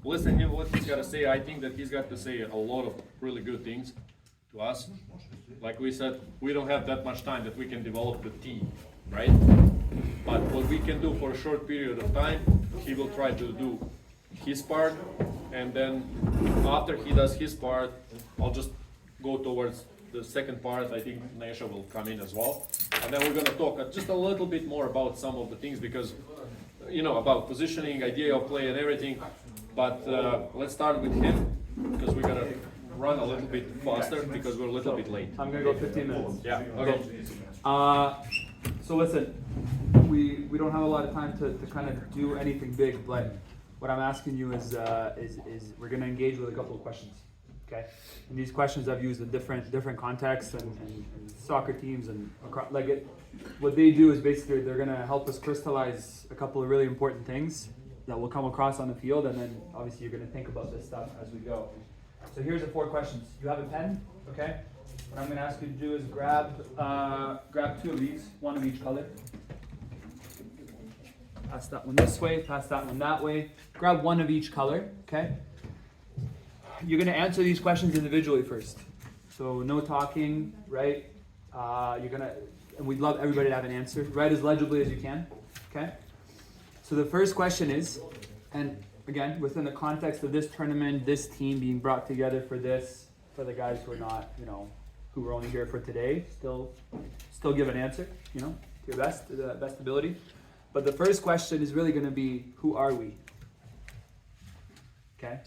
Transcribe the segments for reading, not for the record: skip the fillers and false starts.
listen to him, what he's got to say. I think that he's got to say a lot of really good things to us. Like we said, we don't have that much time that we can develop the team, right? But what we can do for a short period of time, he will try to do his part, and then after he does his part, I'll just go towards the second part. I think Nesha will come in as well, and then we're gonna talk just a little bit more about some of the things, because about positioning, idea of play and everything. But let's start with him, because we're gonna run a little bit faster because we're a little bit late. I'm gonna go 15 minutes. Yeah. Okay. So listen, we don't have a lot of time to kind of do anything big, but what I'm asking you is we're gonna engage with a couple of questions, okay? And these questions I've used in different contexts and soccer teams and what they do is basically they're gonna help us crystallize a couple of really important things that will come across on the field, and then obviously you're gonna think about this stuff as we go. So here's the 4 questions. You have a pen, okay? What I'm gonna ask you to do is grab 2 of these, 1 of each color. Pass that one this way, pass that one that way. Grab 1 of each color, okay? You're gonna answer these questions individually first. So no talking, right? And we'd love everybody to have an answer. Write as legibly as you can, okay? So the first question is, and again, within the context of this tournament, this team being brought together for the guys who are not, who were only here for today, still give an answer, to your best, to the best ability. But the first question is really going to be, who are we? Okay?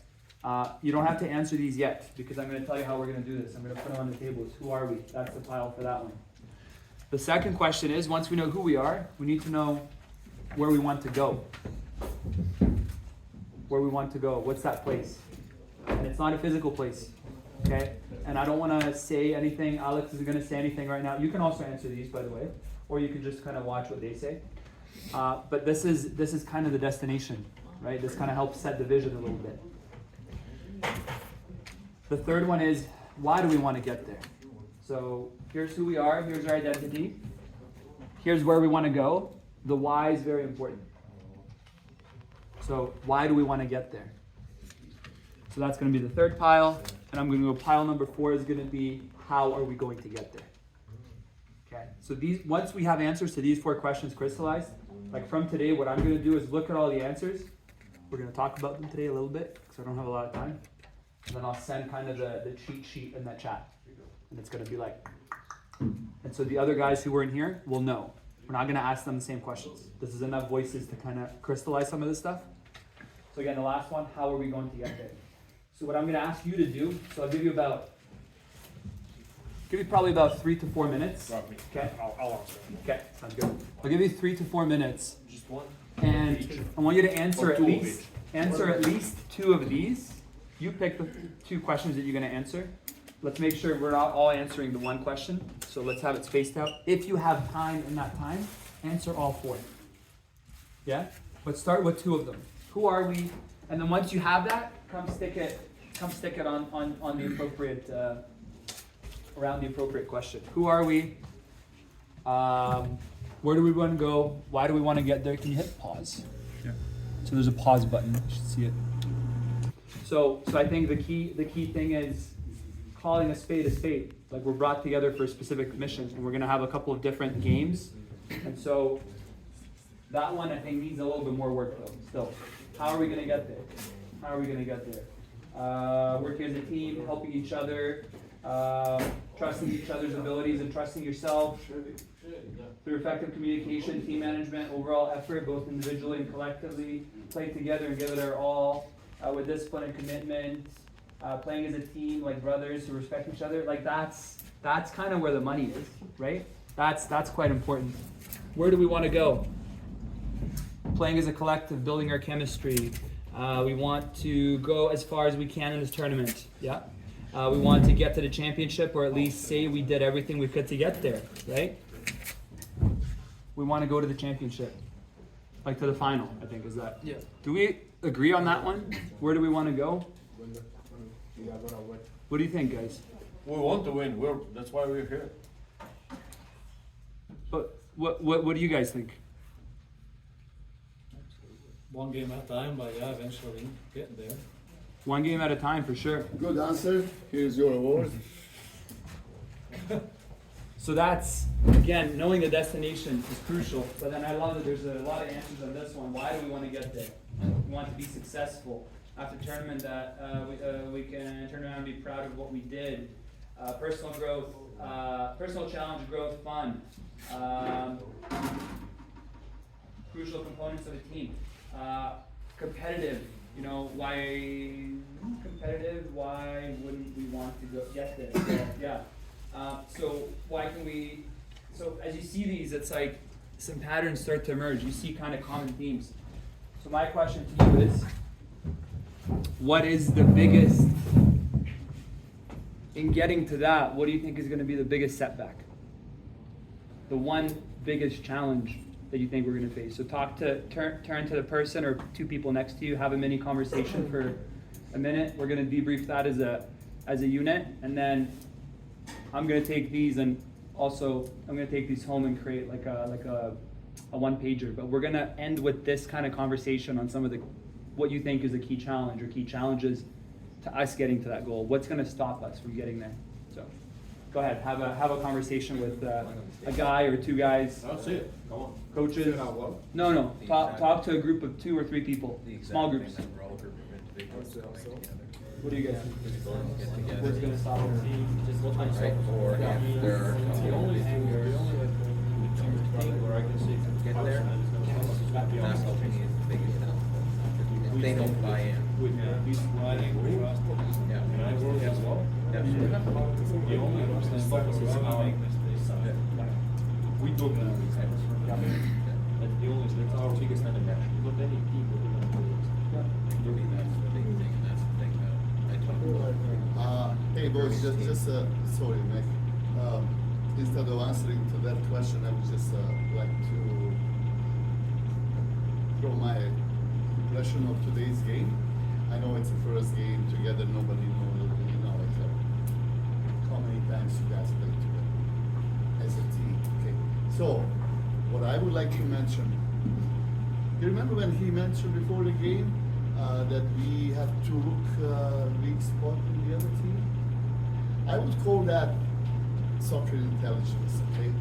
You don't have to answer these yet, because I'm going to tell you how we're going to do this. I'm going to put them on the tables. Who are we? That's the pile for that one. The second question is, once we know who we are, we need to know where we want to go. Where we want to go. What's that place? And it's not a physical place. Okay? And I don't want to say anything. Alex isn't going to say anything right now. You can also answer these, by the way. Or you can just kind of watch what they say. But this is kind of the destination, right? This kind of helps set the vision a little bit. The third one is, why do we want to get there? So here's who we are. Here's our identity. Here's where we want to go. The why is very important. So why do we want to get there? So that's going to be the third pile. And I'm going to go pile number 4 is going to be, how are we going to get there? Okay. So once we have answers to these 4 questions crystallized, like from today, what I'm going to do is look at all the answers. We're going to talk about them today a little bit, because I don't have a lot of time. And then I'll send kind of the cheat sheet in that chat. And it's going to be like, and so the other guys who were in here will know. We're not going to ask them the same questions. This is enough voices to kind of crystallize some of this stuff. So again, the last one, how are we going to get there? So what I'm going to ask you to do, so I'll give you probably about 3 to 4 minutes. Okay? I'll answer. Okay, sounds good. I'll give you 3 to 4 minutes. Just 1? And I want you to answer Or at 2 of least each. answer at least 2 of these. You pick the 2 questions that you're going to answer. Let's make sure we're not all answering the one question. So let's have it spaced out. If you have time in that time, answer all 4. Yeah? Let's start with 2 of them. Who are we? And then once you have that, come stick it on the appropriate around the appropriate question. Who are we? Where do we want to go? Why do we want to get there? Can you hit pause? Yeah. So there's a pause button. You should see it. So I think the key thing is calling a spade a spade. Like, we're brought together for a specific mission, and we're gonna have a couple of different games. And so that one I think needs a little bit more work though. Still, how are we gonna get there? How are we gonna get there? Working as a team, helping each other, trusting each other's abilities and trusting yourself. Through effective communication, team management, overall effort, both individually and collectively, play together and give it our all, with discipline and commitment, playing as a team like brothers who respect each other. Like that's kind of where the money is, right? That's quite important. Where do we want to go? Playing as a collective, building our chemistry. We want to go as far as we can in this tournament. Yeah. We want to get to the championship, or at least say we did everything we could to get there, right? We want to go to the championship, like to the final, I think, is that. Yeah. Do we agree on that one? Where do we want to go? What do you think, guys? We want to win. That's why we're here. But what do you guys think? One game at a time, but yeah, eventually getting there. One game at a time for sure. Good answer. Here's your award. So that's, again, knowing the destination is crucial, but then I love that there's a lot of answers on this one. Why do we want to get there? We want to be successful. After tournament that we can turn around and be proud of what we did. Personal growth, personal challenge, growth, fun. Crucial components of a team. Competitive, you know, why competitive? Why wouldn't we want to get there? So, yeah. So why can we, so as you see these, it's like some patterns start to emerge. You see kind of common themes. So my question to you is, what is the biggest, in getting to that, what do you think is going to be the biggest setback? The one biggest challenge that you think we're going to face. So turn to the person or two people next to you, have a mini conversation for a minute. We're going to debrief that as a unit, and then I'm going to take these and also I'm going to take these home and create like a one pager. But we're going to end with this kind of conversation on some of the what you think is a key challenge or key challenges to us getting to that goal. What's going to stop us from getting there? So go ahead, have a conversation with a guy or two guys. That's it. Come on. Coaches. No. Talk to a group of 2 or 3 people. Small groups. What do you guys think? What's going to stop us? Just look like or after The only thing where I can see get there, that's what we need to figure it out. If they don't buy in. Yeah. And I work as well. Yeah. The only focus is how I make this place. We do that. That's the only, that's our biggest enemy. Not any people who don't do it. For me, that's the big thing, and that's the thing that I talk about. Hey boys, just sorry, Nick. Instead of answering to that question, I would just like to throw my impression of today's game. I know it's the first game together. Nobody knows, you know, like how many times you guys played together as a team. Okay. So, what I would like to mention. You remember when he mentioned before the game that we have to look weak spot in the other team? I would call that soccer intelligence, okay?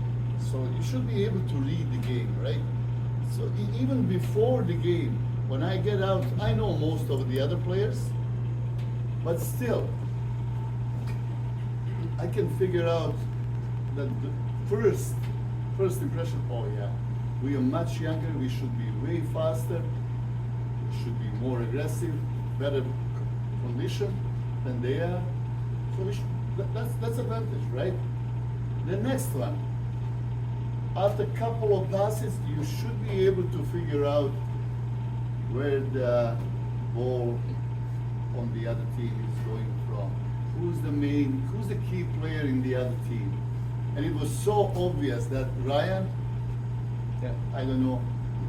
So you should be able to read the game, right? So even before the game, when I get out, I know most of the other players, but still, I can figure out that the first impression, oh yeah, we are much younger, we should be way faster, we should be more aggressive, better condition than they are. So we should, that's advantage, right? The next one, after a couple of passes, you should be able to figure out where the ball on the other team is going from. Who's the key player in the other team? And it was so obvious that Ryan, I don't know,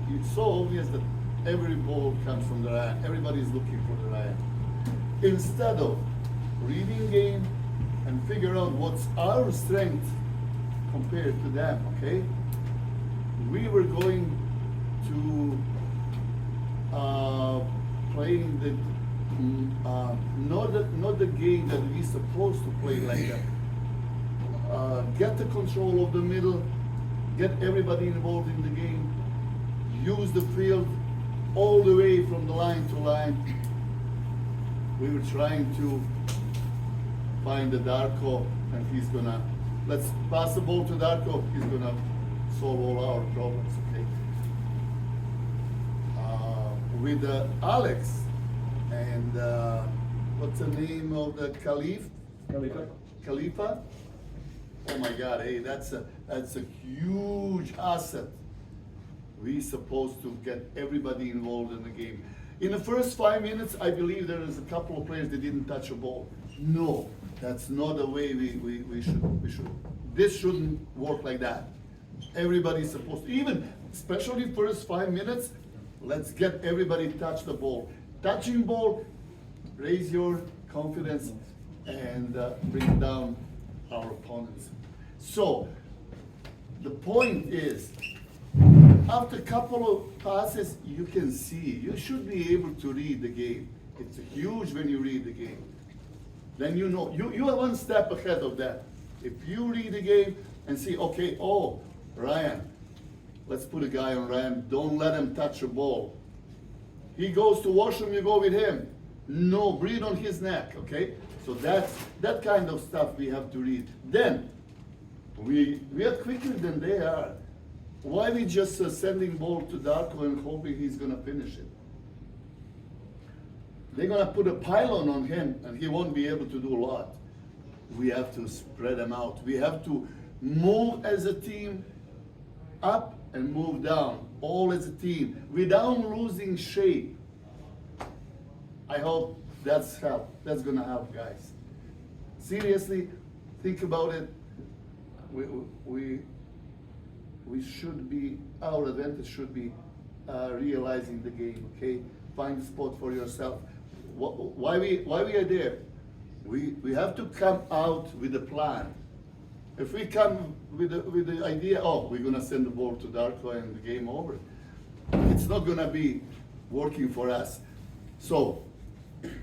it's so obvious that every ball comes from the Ryan. Everybody's looking for the Ryan. Instead of reading game and figure out what's our strength compared to them, okay? We were going to playing the not the game that we supposed to play like that. Get the control of the middle, get everybody involved in the game, use the field all the way from the line to line. We were trying to find the Darko, and he's gonna, let's pass the ball to Darko, he's gonna solve all our problems, okay? With Alex and what's the name of the Khalifa? Oh my God, hey, that's a huge asset. We supposed to get everybody involved in the game. In the first 5 minutes, I believe there is a couple of players that didn't touch a ball. No, that's not the way we should. This shouldn't work like that. Everybody's supposed to, even especially first 5 minutes, let's get everybody touch the ball. Touching ball, raise your confidence and bring down our opponents. So the point is, after a couple of passes, you can see. You should be able to read the game. It's huge when you read the game. Then you know, you are one step ahead of that. If you read the game and see, okay, oh, Ryan, let's put a guy on Ryan, don't let him touch a ball. He goes to washroom, you go with him. No, breathe on his neck, okay? So that kind of stuff we have to read. Then, we are quicker than they are. Why we just sending ball to Darko and hoping he's gonna finish it? They're gonna put a pylon on him and he won't be able to do a lot. We have to spread them out. We have to move as a team up and move down, all as a team, without losing shape. I hope that's gonna help, guys. Seriously, think about it. We should be, our advantage should be realizing the game, okay? Find a spot for yourself. Why we are there? We have to come out with a plan. If we come with the idea, oh, we're gonna send the ball to Darko and the game over, it's not gonna be working for us. So,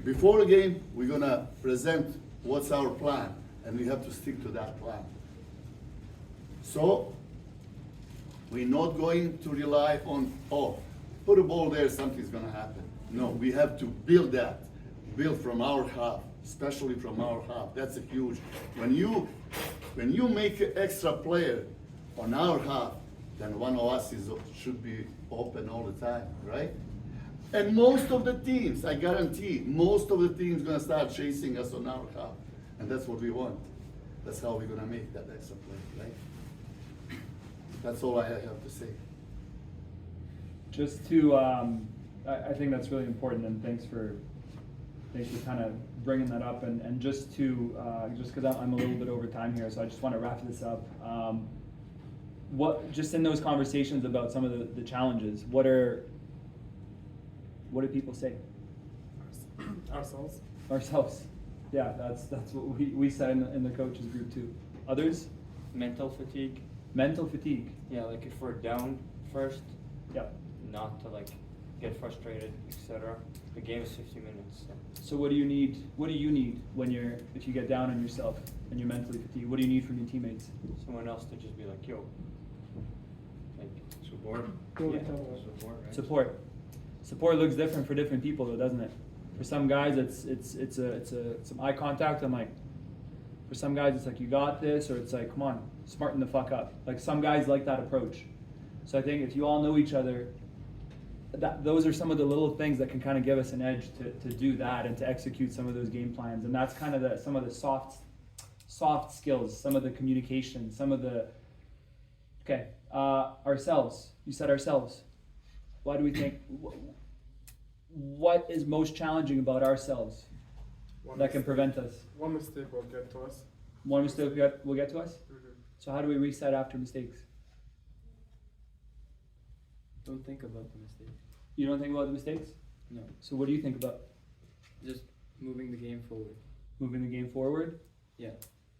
before the game, we're gonna present what's our plan, and we have to stick to that plan. So, we're not going to rely on, oh, put a ball there, something's gonna happen. No, we have to build that, build from our half, especially from our half. That's a huge, when you make an extra player on our half, then one of us should be open all the time, right? And most of the teams, I guarantee, most of the teams gonna start chasing us on our half. And that's what we want. That's how we're gonna make that extra play, right? That's all I have to say. Just to, I think that's really important, and thanks for kind of bringing that up, and just to, just because I'm a little bit over time here, so I just want to wrap this up. What, just in those conversations about some of the challenges, what do people say? Ourselves. Yeah, that's what we said in the coaches group too. Others? Mental fatigue. Mental fatigue. Yeah, like if we're down first, Yeah. not to like get frustrated, etc. The game is 50 minutes. So what do you need? What do you need when if you get down on yourself and you're mentally fatigued? What do you need from your teammates? Someone else to just be like, yo, like Support. yeah, support, right? Support looks different for different people, though, doesn't it? For some guys, it's some eye contact. I'm like, for some guys, it's like you got this, or it's like, come on, smarten the fuck up. Like some guys like that approach. So I think if you all know each other, those are some of the little things that can kind of give us an edge to do that and to execute some of those game plans. And that's kind of some of the soft skills, some of the communication, some of the, okay, ourselves. You said ourselves. Why do we think, what is most challenging about ourselves that can prevent us? One mistake will get to us. One mistake will get to us? Mhm. So how do we reset after mistakes? Don't think about the mistake. You don't think about the mistakes? No, So what do you think about? just moving the game forward. Moving the game forward? Yeah,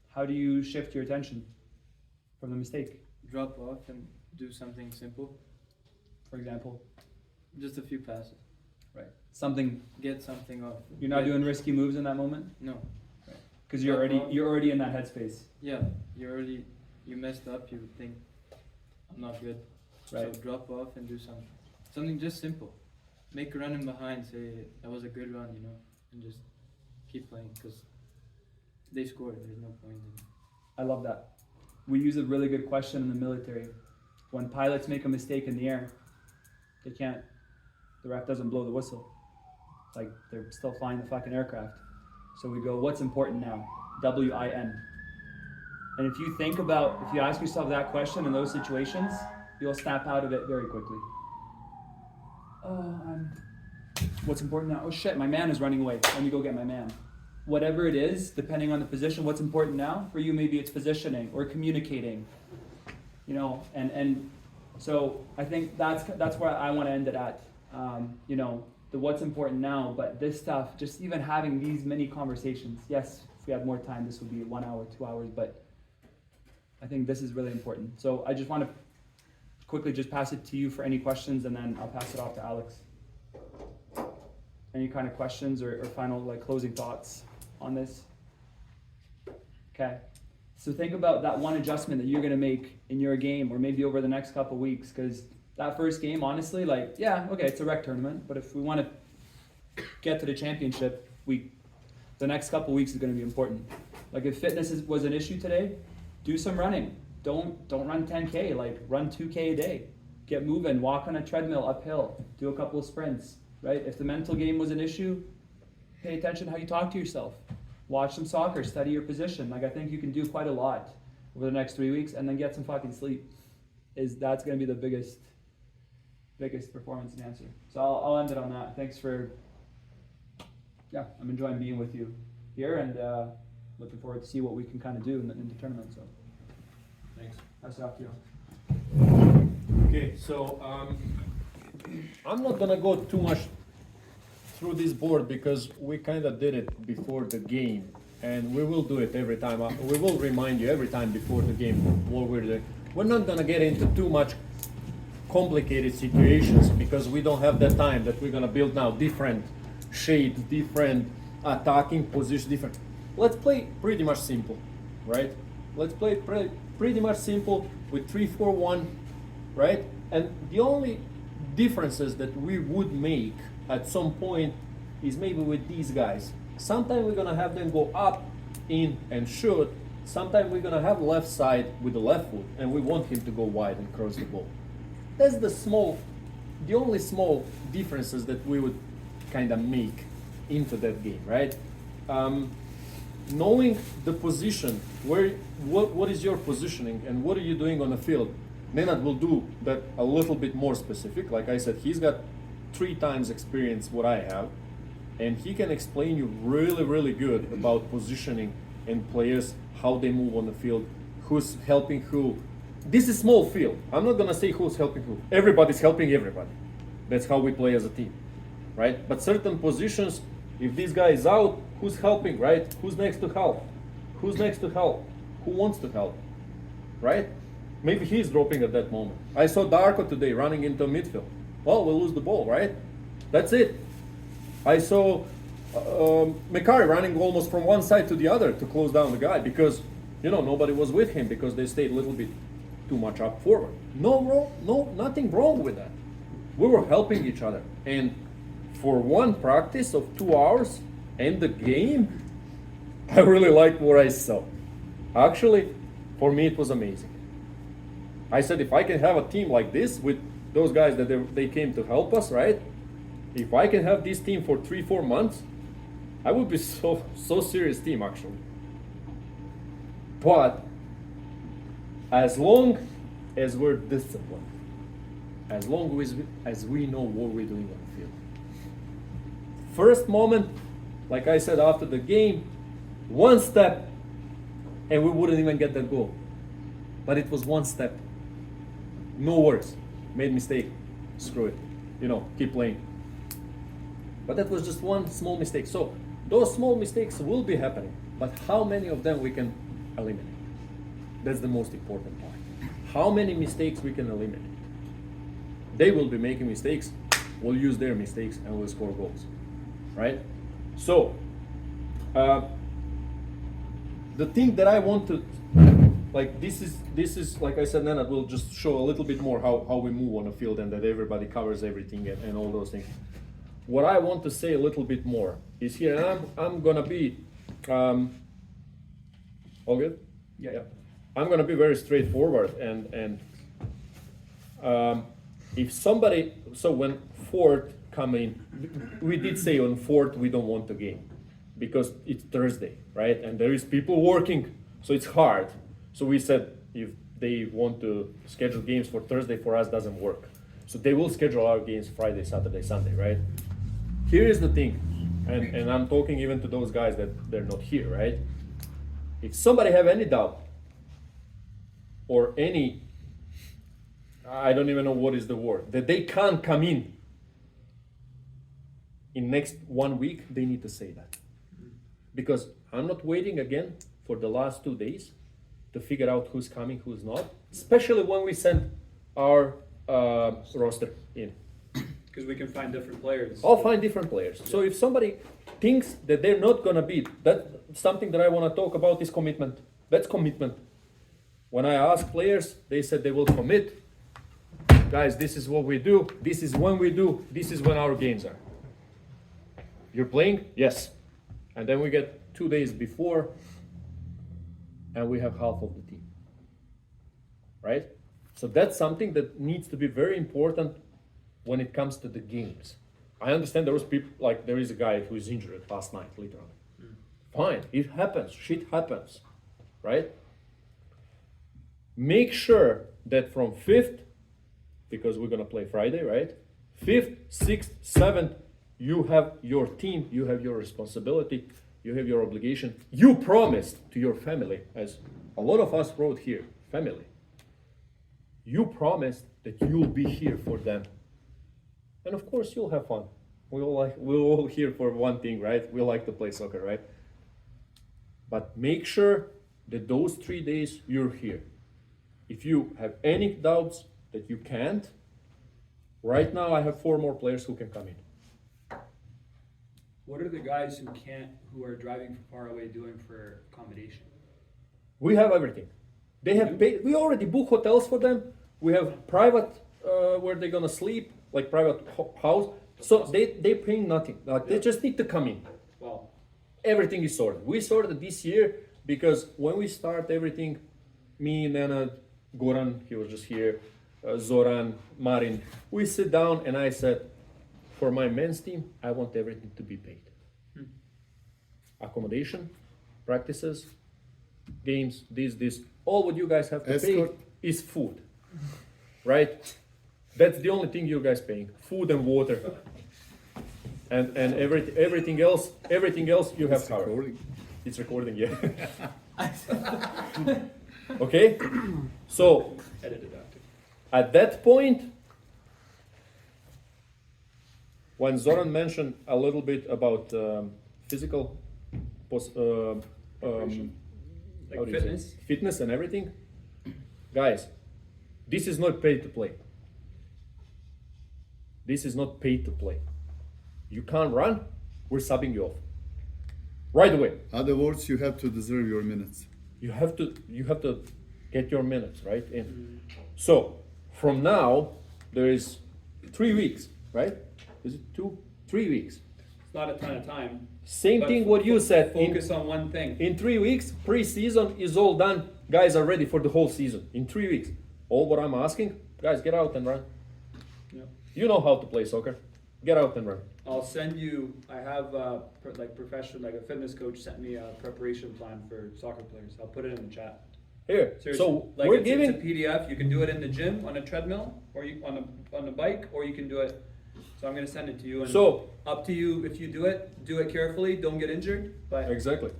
How do you shift your attention from the mistake? drop off and do something simple. For example, Just a few passes. right? Something, Get something off. you're not doing risky moves in that moment? No. Because you're already in that headspace, Yeah, you messed up. You think I'm not good. right? So drop off and do something just simple. Make a run in behind. Say that was a good run, and just keep playing because they scored. There's no point in. I love that. We use a really good question in the military. When pilots make a mistake in the air, the ref doesn't blow the whistle. Like they're still flying the fucking aircraft. So we go, what's important now? WIN. And if you ask yourself that question in those situations, you'll snap out of it very quickly. What's important now? Oh shit, my man is running away. Let me go get my man. Whatever it is, depending on the position, what's important now? For you, maybe it's positioning or communicating. And so I think that's where I want to end it at. The what's important now, but this stuff, just even having these many conversations. Yes, if we had more time, this would be 1 hour, 2 hours, but I think this is really important. So I just want to quickly just pass it to you for any questions, and then I'll pass it off to Alex. Any kind of questions or final like closing thoughts on this? Okay. So think about that one adjustment that you're gonna make in your game, or maybe over the next couple weeks, because that first game, honestly, like, yeah, okay, it's a rec tournament, but if we want to get to the championship, the next couple weeks is going to be important. Like, if fitness was an issue today, do some running. Don't run 10K, like run 2K a day. Get moving, walk on a treadmill uphill, do a couple of sprints, right? If the mental game was an issue, pay attention to how you talk to yourself. Watch some soccer, study your position. Like, I think you can do quite a lot over the next 3 weeks, and then get some fucking sleep. That's going to be the biggest performance enhancer. So I'll end it on that. Thanks for, I'm enjoying being with you here, and looking forward to see what we can kind of do in the tournament. So Thanks. pass it off to you. Okay, so I'm not gonna go too much through this board because we kind of did it before the game, and we will do it every time. We will remind you every time before the game what we're doing. We're not gonna get into too much complicated situations because we don't have that time that we're gonna build now different shades, different attacking positions, different. Let's play pretty much simple, right? Let's play pretty much simple with 3-4-1, right? And the only differences that we would make at some point is maybe with these guys. Sometimes we're gonna have them go up, in, and shoot. Sometimes we're gonna have left side with the left foot, and we want him to go wide and cross the ball. That's the only small differences that we would kind of make into that game, right? Knowing the position, what is your positioning and what are you doing on the field, Nenad will do that a little bit more specific. Like I said, he's got 3 times experience what I have, and he can explain you really, really good about positioning and players, how they move on the field, who's helping who. This is small field. I'm not gonna say who's helping who. Everybody's helping everybody. That's how we play as a team, right? But certain positions, if this guy is out, who's helping, right? Who's next to help? Who's next to help? Who wants to help, right? Maybe he's dropping at that moment. I saw Darko today running into midfield. Well, we'll lose the ball, right? That's it. I saw Mekari running almost from one side to the other to close down the guy because, nobody was with him because they stayed a little bit too much up forward. Nothing wrong with that. We were helping each other. And for one practice of 2 hours and the game, I really liked what I saw. Actually, for me, it was amazing. I said, if I can have a team like this with those guys that they came to help us, right? If I can have this team for 3-4 months, I would be so serious team actually. But as long as we're disciplined, as long as we know what we're doing on the field. First moment, like I said after the game, one step, and we wouldn't even get that goal. But it was one step. No worries. Made mistake. Screw it. Keep playing. But that was just one small mistake. So those small mistakes will be happening. But how many of them we can eliminate? That's the most important part. How many mistakes we can eliminate? They will be making mistakes. We'll use their mistakes and we'll score goals. Right? So, the thing that I want to, this is like I said, Nenad will just show a little bit more how we move on the field and that everybody covers everything and all those things. What I want to say a little bit more is here, and I'm gonna be, all good? Yeah. I'm gonna be very straightforward and if somebody, so when Ford come in, we did say on Ford we don't want the game because it's Thursday, right? And there is people working, so it's hard. So we said if they want to schedule games for Thursday, for us doesn't work. So they will schedule our games Friday, Saturday, Sunday, right? Here is the thing, and I'm talking even to those guys that they're not here, right? If somebody have any doubt or any, I don't even know what is the word, that they can't come in next 1 week, they need to say that. Because I'm not waiting again for the last 2 days to figure out who's coming, who's not, especially when we send our roster in. Because we can find different players. I'll find different players. So if somebody thinks that they're not gonna be, that's something that I wanna talk about is commitment. That's commitment. When I ask players, they said they will commit. Guys, this is what we do. This is when we do. This is when our games are. You're playing? Yes. And then we get 2 days before and we have half of the team. Right? So that's something that needs to be very important when it comes to the games. I understand there was people, like there is a guy who is injured last night, literally. Fine, it happens, shit happens, right? Make sure that from 5th, because we're gonna play Friday, right? 5th, 6th, 7th, you have your team, you have your responsibility, you have your obligation. You promised to your family, as a lot of us wrote here, family. You promised that you'll be here for them. And of course you'll have fun. We're all here for one thing, right? We like to play soccer, right? But make sure that those 3 days you're here. If you have any doubts that you can't, right now I have 4 more players who can come in. What are the guys who are driving from far away doing for accommodation? We have everything. They have paid, we already booked hotels for them. We have private where they're gonna sleep, like private house. So they paying nothing. Like they just need to come in. Well, Everything is sorted. We sorted this year because when we start everything, me, Nena, Goran, he was just here, Zoran, Marin, we sit down and I said, for my men's team, I want everything to be paid. Accommodation, practices, games, this. All what you guys have to Escort. pay is food, right? That's the only thing you guys paying, food and water. And everything else you have covered. Recording. It's recording, yeah. Okay? So, edited after. at that point, when Zoran mentioned a little bit about physical Preparation. how Like do you say? fitness? Fitness and everything, guys, this is not pay to play. This is not pay to play. You can't run, we're subbing you off. Right away. Other words, you have to deserve your minutes. You have to get your minutes, right? In. So from now, there is 3 weeks, right? Is it 2? 3 weeks. It's not a ton of time. Same but thing what you said. Focus on one thing. In 3 weeks, pre-season is all done. Guys are ready for the whole season. In 3 weeks. All what I'm asking, guys, get out and run. Yep. You know how to play soccer. Get out and run. I'll send you. I have like professional, like a fitness coach sent me a preparation plan for soccer players. I'll put it in the chat. Here. Seriously, So like we're it's giving. a PDF. You can do it in the gym on a treadmill, or you on a bike, or you can do it. So I'm gonna send it to you. And So up to you if you do it carefully. Don't get injured. But exactly.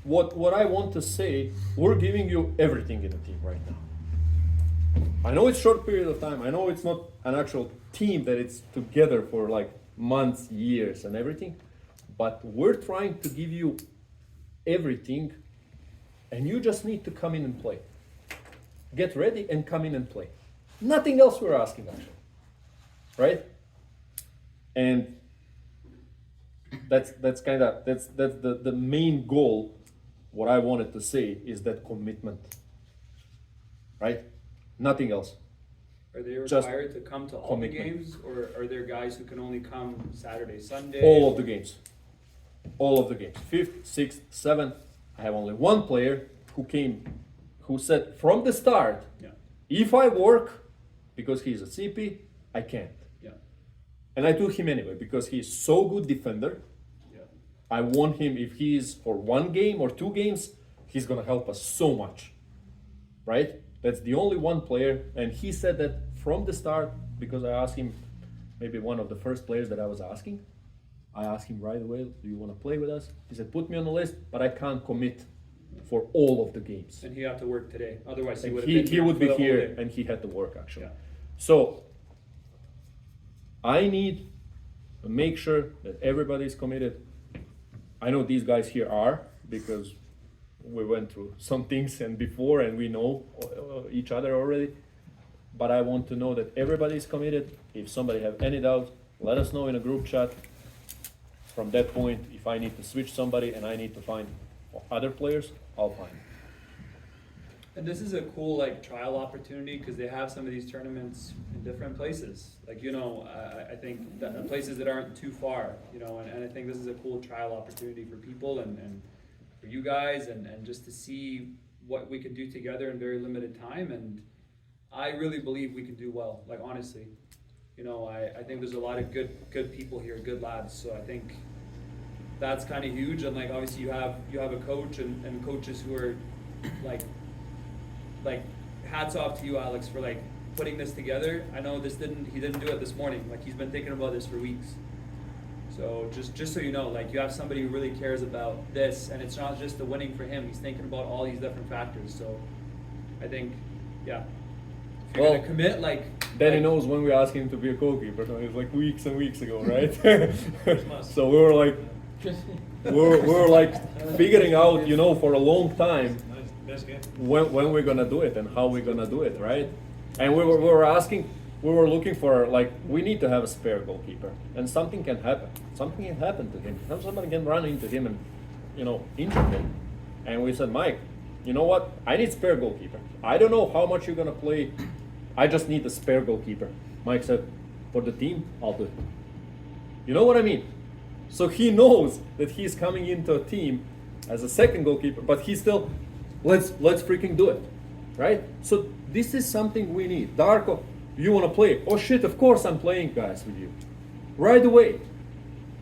What I want to say, we're giving you everything in the team right now. I know it's short period of time. I know it's not an actual team that it's together for like months, years, and everything. But we're trying to give you everything, and you just need to come in and play. Get ready and come in and play. Nothing else we're asking actually, right? And that's the main goal. What I wanted to say is that commitment, right? Nothing else. are they Just required to come to all the commitment. games, or are there guys who can only come Saturday, Sunday? All of the games. All of the games. 5th, 6th, 7th. I have only one player who said from the start, Yeah. if I work, because he's a CP, I can't. Yeah. And I took him anyway, because he's so good defender. Yeah. I want him, if he's for 1 game or 2 games, he's gonna help us so much. Right? That's the only one player, and he said that from the start, because I asked him, maybe one of the first players that I was asking, I asked him right away, do you want to play with us? He said, put me on the list, but I can't commit for all of the games. And he had to work today. Otherwise, he And would have been he would for be the whole here, day. and he had to work actually. Yeah. So I need to make sure that everybody is committed. I know these guys here are, because we went through some things and before, and we know each other already. but I want to know that everybody is committed. If somebody have any doubts, let us know in a group chat. From that point, if I need to switch somebody and I need to find other players, I'll find. And this is a cool like trial opportunity because they have some of these tournaments in different places. Like I think that places that aren't too far. And I think this is a cool trial opportunity for people and for you guys and just to see what we can do together in very limited time. And I really believe we can do well. Like honestly, I think there's a lot of good people here, good lads. So I think that's kind of huge. And like obviously you have a coach and coaches who are like hats off to you, Alex, for like putting this together. I know he didn't do it this morning. Like he's been thinking about this for weeks. So just so you know, like you have somebody who really cares about this, and it's not just the winning for him. He's thinking about all these different factors. So I think, yeah, if you're gonna commit, Danny knows when we asked him to be a goalkeeper. It was like weeks and weeks ago, right? So we were like, figuring out, for a long time. Best game. When we're gonna do it and how we're gonna do it, right? And we were looking for we need to have a spare goalkeeper, and something can happen. Something can happen to him. Somebody can run into him and injure him. And we said, Mike, you know what? I need spare goalkeeper. I don't know how much you're gonna play. I just need a spare goalkeeper. Mike said, for the team, I'll do it. You know what I mean? So he knows that he's coming into a team as a second goalkeeper, but he's still. Let's freaking do it, right? So this is something we need. Darko, you want to play? Oh shit, of course I'm playing, guys, with you. Right away.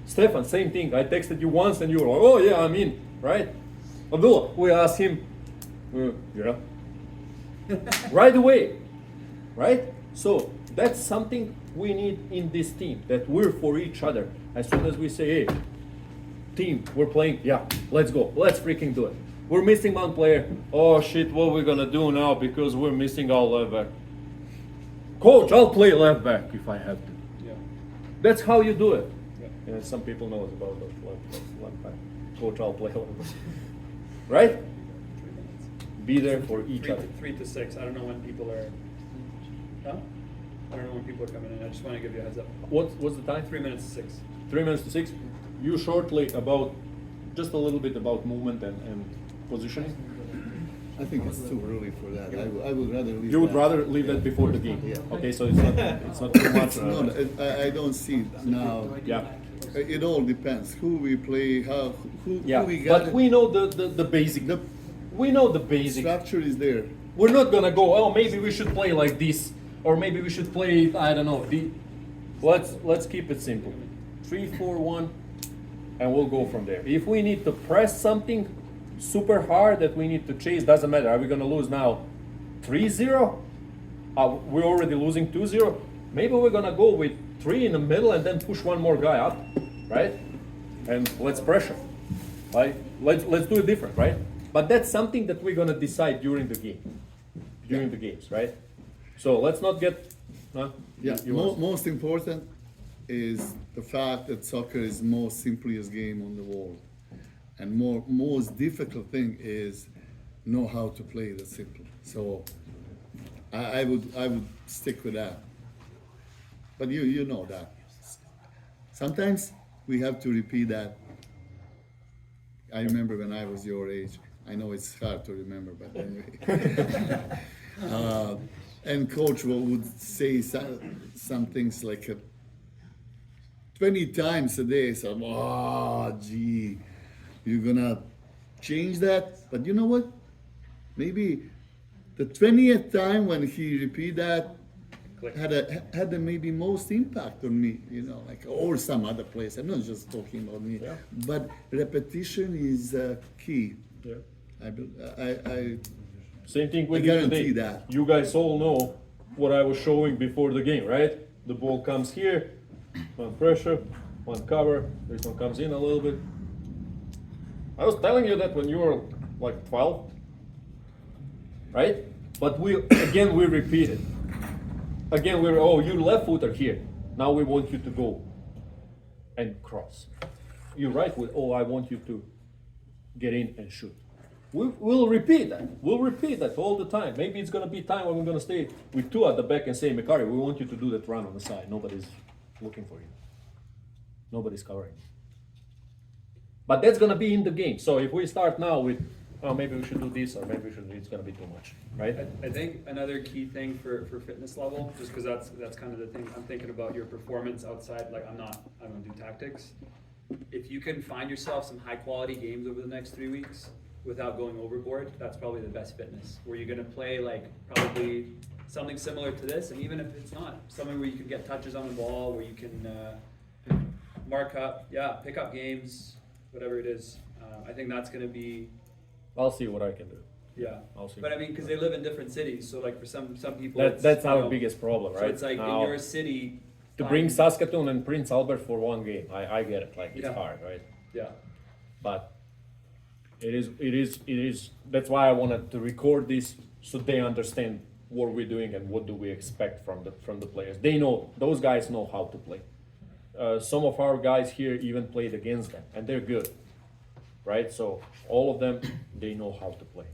Stefan, same thing. I texted you once and you were like, oh yeah, I'm in, right? Abdullah, we asked him, yeah. Right away, right? So that's something we need in this team, that we're for each other. As soon as we say, hey, team, we're playing, yeah, let's go. Let's freaking do it. We're missing one player. Oh shit, what we're gonna do now because we're missing our left back. Coach, I'll play left back if I have to. yeah. That's how you do it. Yeah. And some people know about that left back. Coach, I'll play left back. Right? Be there for each other. 3 to 6. I don't know when people are. Huh? I don't know when people are coming in. I just want to give you a heads up. What's the time? 3 minutes to 6. 3 minutes to 6. You shortly about just a little bit about movement and positioning. I think it's too early for that. I would rather leave. You would that. rather leave that before the game. Yeah. Okay, so it's not too much. I don't see it now. Yeah. It all depends who we play, who we got. But we know the basic. The We know the basic. structure is there. We're not gonna go. Oh, maybe we should play like this, or maybe we should play. I don't know. Let's keep it simple. 3-4-1, and we'll go from there. If we need to press something super hard that we need to chase, doesn't matter. Are we gonna lose now 3-0? We're already losing 2-0. Maybe we're gonna go with 3 in the middle and then push one more guy up, right? And let's pressure. Right? Let's do it different, right? But that's something that we're gonna decide during the game, during the games, right? So let's not get. Yeah. you want- Most important is the fact that soccer is most simplest game on the world, and most difficult thing is know how to play the simple. So I would stick with that. But you know that. Sometimes we have to repeat that. I remember when I was your age. I know it's hard to remember, but anyway. And coach would say some things like 20 times a day. So, gee, you're gonna change that? But you know what? Maybe the 20th time when he repeat that had the maybe most impact on me, or some other place. I'm not just talking about me, Yeah. but repetition is key. Yeah. I Same thing with I you guarantee today. that. You guys all know what I was showing before the game, right? The ball comes here, one pressure, one cover, this one comes in a little bit. I was telling you that when you were like 12, right? But we repeat it. Again, you left footer here. Now we want you to go and cross. You're right with, I want you to get in and shoot. We'll repeat that. We'll repeat that all the time. Maybe it's gonna be time when we're gonna stay with two at the back and say, Mikari, we want you to do that run on the side. Nobody's looking for you. Nobody's covering. But that's gonna be in the game. So if we start now with, oh, maybe we should do this, or maybe we should, it's gonna be too much, right? I think another key thing for fitness level, just because that's kind of the thing, I'm thinking about your performance outside, like I don't do tactics. If you can find yourself some high quality games over the next 3 weeks without going overboard, that's probably the best fitness. Where you're gonna play like probably something similar to this, and even if it's not, something where you can get touches on the ball, where you can mark up, pick up games, whatever it is. I think that's gonna be, I'll see what I can do. yeah. I'll see. But I mean, because they live in different cities, so like for some people, That's you our know, biggest problem, right? So it's like Now, in your city. to bring find- Saskatoon and Prince Albert for one game, I get it. Like it's Yeah. hard, right? Yeah. But it is. That's why I wanted to record this so they understand what we're doing and what do we expect from the players. They know, those guys know how to play. Some of our guys here even played against them, and they're good, right? So all of them, they know how to play.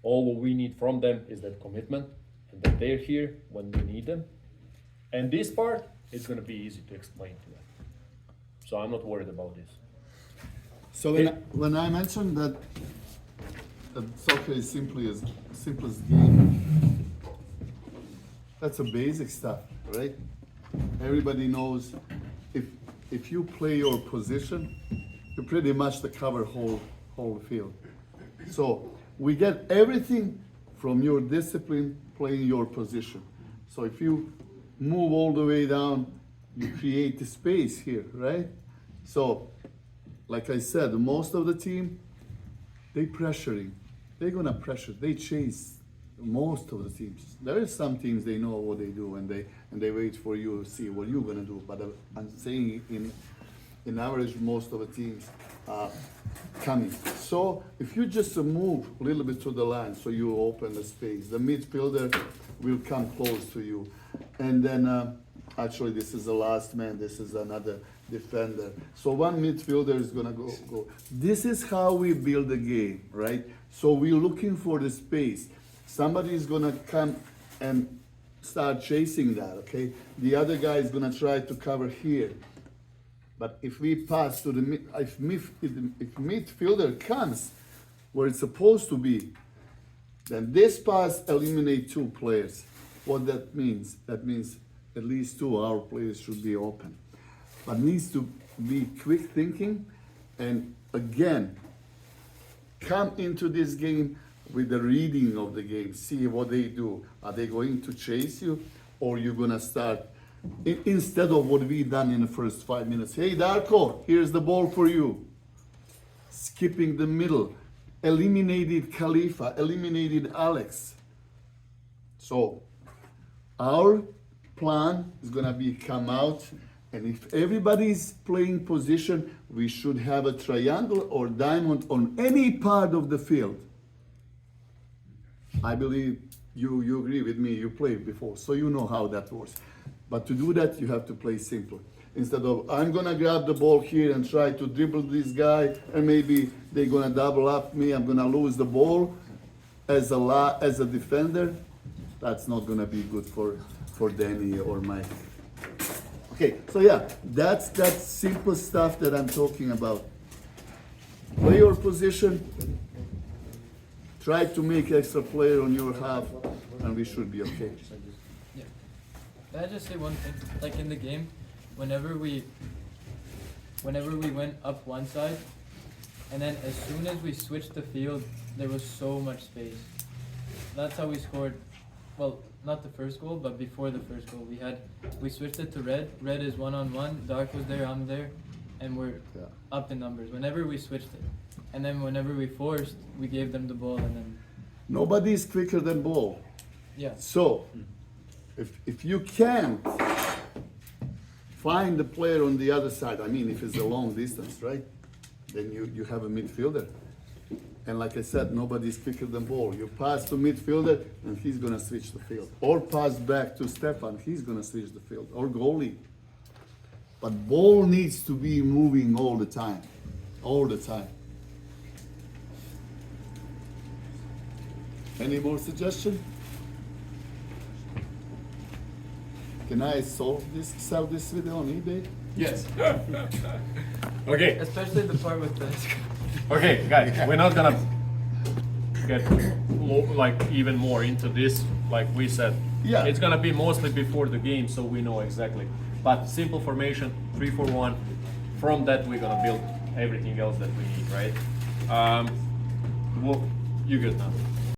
All what we need from them is that commitment, and that they're here when we need them. And this part, it's gonna be easy to explain to them. So I'm not worried about this. So when I mentioned that soccer is simplest game, that's a basic stuff, right? Everybody knows if you play your position, you pretty much the cover whole field. So we get everything from your discipline playing your position. So if you move all the way down, you create the space here, right? So like I said, most of the team, they pressuring. They're gonna pressure. They chase most of the teams. There is some teams they know what they do and they wait for you to see what you're gonna do. But I'm saying in average, most of the teams coming. So if you just move a little bit to the line, so you open the space, the midfielder will come close to you, and then actually this is the last man. This is another defender. So one midfielder is gonna go. This is how we build the game, right? So we're looking for the space. Somebody is gonna come and start chasing that, okay? The other guy is gonna try to cover here. But if we pass to the if midfielder comes where it's supposed to be, then this pass eliminates two players. What that means? That means at least two of our players should be open. But needs to be quick thinking and again come into this game with the reading of the game. See what they do. Are they going to chase you, or you're gonna start instead of what we done in the first 5 minutes? Hey Darko, here's the ball for you. Skipping the middle, eliminated Khalifa, eliminated Alex. So our plan is gonna be come out, and if everybody's playing position, we should have a triangle or diamond on any part of the field. I believe you agree with me, you played before, so you know how that works. But to do that, you have to play simple. Instead of, I'm gonna grab the ball here and try to dribble this guy, and maybe they're gonna double up me, I'm gonna lose the ball as a defender. That's not gonna be good for Danny or Mike. Okay, so yeah, that's that simple stuff that I'm talking about. Play your position, try to make extra player on your half, and we should be okay. Yeah. Can I just say one thing? Like in the game, whenever we went up one side, and then as soon as we switched the field, there was so much space. That's how we scored. Well, not the first goal, but before the first goal, we switched it to red. Red is 1-on-1. Dark was there, I'm there, and we're up in numbers. Whenever we switched it, and then whenever we forced, we gave them the ball, and then Nobody is quicker than ball. yeah. So, if you can't find the player on the other side, I mean, if it's a long distance, right? Then you have a midfielder. And like I said, nobody's quicker than ball. You pass to midfielder, and he's gonna switch the field. Or pass back to Stefan, he's gonna switch the field. Or goalie. But ball needs to be moving all the time. All the time. Any more suggestion? Can I sell this video on eBay? Yes. Okay, Especially the part with this. okay, guys, we're not gonna get like even more into this, like we said. Yeah. It's gonna be mostly before the game, so we know exactly. But simple formation, 3-4-1. From that, we're gonna build everything else that we need, right? Well, you good now.